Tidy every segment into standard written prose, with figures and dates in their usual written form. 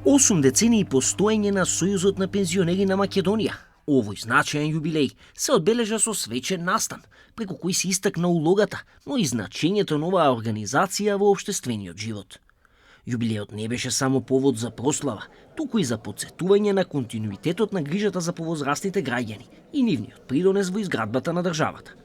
8 децении постоење на Сојузот на пензионери на Македонија. Овој значаен јубилеј се одбележа со свечен настан, преку кој се истакна улогата, но и значењето на оваа организација во општествениот живот. Јубилејот не беше само повод за прослава, туку и за потсетување на континуитетот на грижата за повозрастните граѓани и нивниот придонес во изградбата на државата.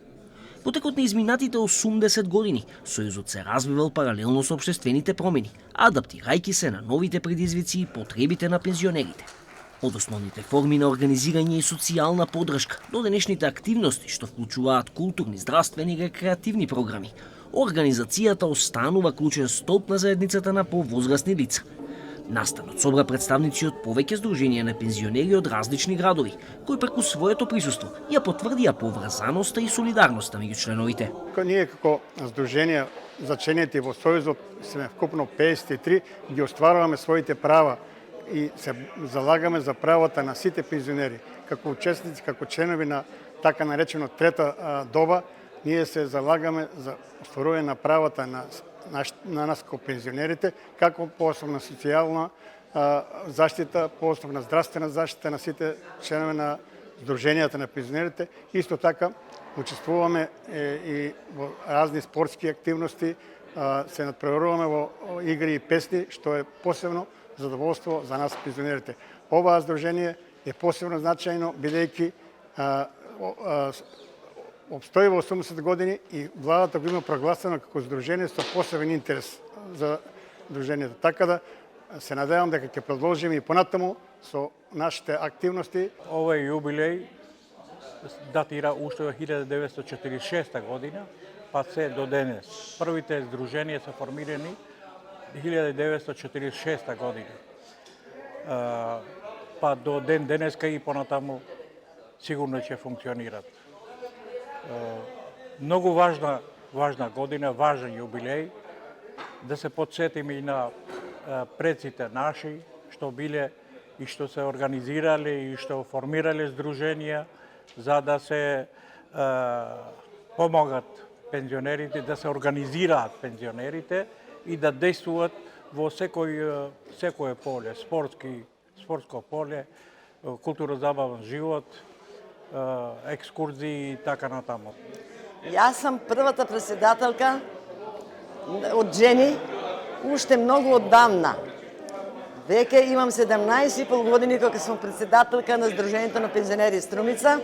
Во текот на изминатите 80 години, Сојузот се развивал паралелно со општествените промени, адаптирајќи се на новите предизвици и потребите на пензионерите. Од основните форми на организирање и социјална поддршка до денешните активности што вклучуваат културни, здравствени и рекреативни програми, организацијата останува клучен столб на заедницата на повозрастни лица. Настанот собра представници од повеќе здруженија на пензионери од различни градови, кои преку своето присуство ја потврдија поврзаноста и солидарноста меѓу членовите. Ние како здруженија зачленети во Сојузот сме вкупно 53, ги остваруваме своите права и се залагаме за правата на сите пензионери. Како учесници, како членови на така наречено трета доба, ние се залагаме за остварување на правата на нас како пензионерите, како по основ на социјална заштита, по основ на здравствена заштита на сите членови на здруженијата на пензионерите. Исто така учествуваме и во разни спортски активности, се надпреваруваме во игри и песни, што е посебно задоволство за нас пензионерите. Оваа здружение е посебно значајно, бидејќи обстои во 80 години и владата го има прогласено како здружение со посебен интерес за здружението. Така да се надевам дека ќе продолжиме и понатаму со нашите активности. Овој јубилеј датира уште во 1946 година, па се до денес. Првите здруженија се формирани 1946 година. Па до ден денеска и понатаму сигурно ќе функционират. Многу важна година, важен јубилеј, да се потсетиме и на предците наши, што биле и што се организирале и што формирале здруженија за да се помогат пензионерите, да се организираат пензионерите и да действуваат во секое поле, спортско поле, културно-забавен живот, екскурзии и така натаму. Јас сум првата председателка од жени уште многу оддавна. Веќе имам 17,5 години кога сум председателка на Сдруженијето на пензионери Струмица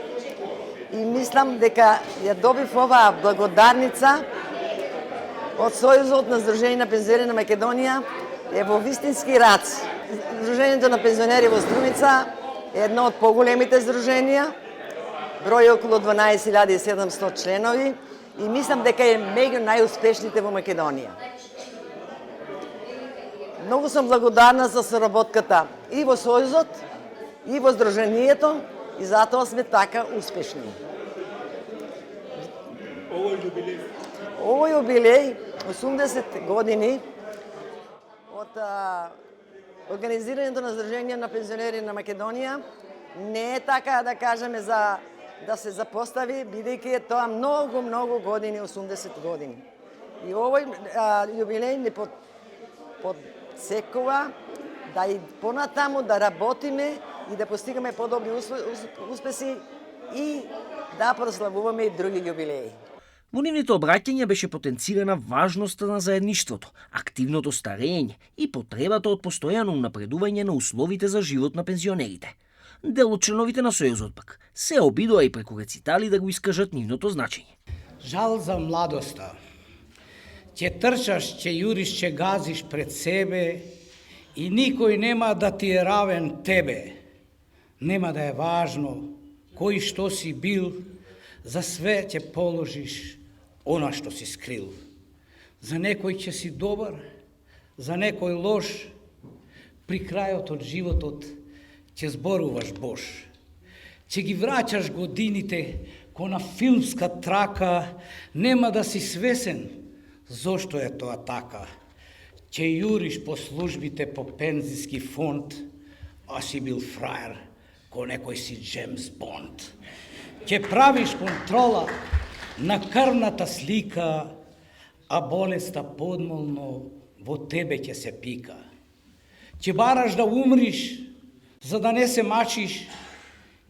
и мислам дека ја добив оваа благодарница од Сојузот на Сдружени на пензионери на Македонија е во вистински раци. Сдруженијето на пензионери во Струмица е едно од поголемите здруженија, број околу 12.700 членови и мислам дека е меѓу најуспешните во Македонија. Многу сум благодарна за соработката и во Сојузот, и во Сдруженијето и затоа сме така успешни. Овој јубилеј, 80 години од организирањето на Сдруженијето на пензионери на Македонија, не е така да кажеме за да се запостави, бидејќи е тоа многу години, 80 години. И овој јубилеј не подсекува да и понатаму да работиме и да постигаме подобри успеси и да прославуваме и други јубилеи. Во нивните обраќања беше потенцирана важноста на заедништвото, активното старење и потребата од постојано унапредување на условите за живот на пензионерите. Дел од членовите на Сојузот пак се обидоа и преку рецитали да го искажат нивното значење. Жал за младоста. Ќе трчаш, ќе јуриш, ќе газиш пред себе и никој нема да ти е равен тебе. Нема да е важно кој што си бил, за све ќе положиш она што си скрил. За некој ќе си добар, за некој лош, при крајот од животот ќе зборуваш Бош. Ќе ги враќаш годините ко на филмска трака, нема да си свесен зошто е тоа така. Ќе јуриш по службите по пензиски фонд, а си бил фраер ко некој си Джеймс Бонд. Ќе правиш контрола на крвната слика, а болеста подмолно во тебе ќе се пика. Ќе бараш да умриш, за да не се мачиш,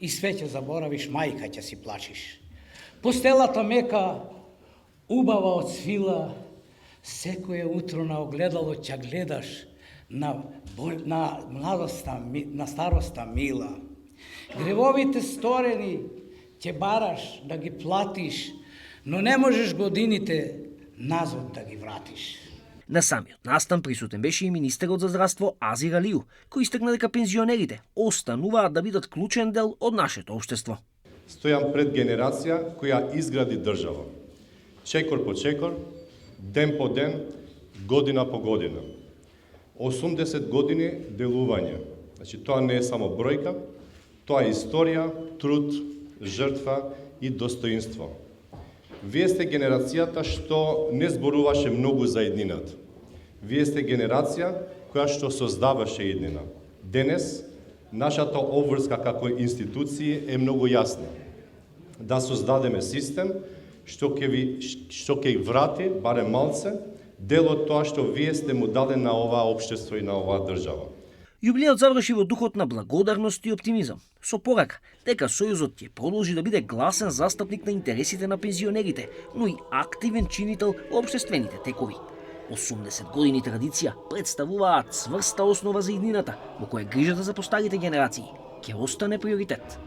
и све ќе заборавиш, мајка ќе си плачиш. Постелата мека, убава од свила, секое утро на огледало ќе гледаш на младоста, на староста мила. Гревовите сторени ќе бараш да ги платиш, но не можеш годините назад да ги вратиш. На самиот настан присутен беше и министерот за здравство Азир Алију, кој истакна дека пензионерите остануваат да бидат клучен дел од нашето општество. Стојам пред генерација која изгради држава. Чекор по чекор, ден по ден, година по година. 80 години делување. Значи, тоа не е само бројка, тоа е историја, труд, жртва и достоинство. Вие сте генерацијата што не зборуваше многу за еднината. Вие сте генерација која што создаваше еднина. Денес, нашата обврска како институции е многу јасна. Да создадеме систем што ќе врати, барем малце, дел од тоа што вие сте му даден на оваа општество и на оваа држава. Јубилеот заврши во духот на благодарност и оптимизам, со порака дека Сојузот ќе продолжи да биде гласен застапник на интересите на пензионерите, но и активен чинител во општествените текови. 80 години традиција представуваат цврста основа за иднината, во која грижата за постарите генерации ќе остане приоритет.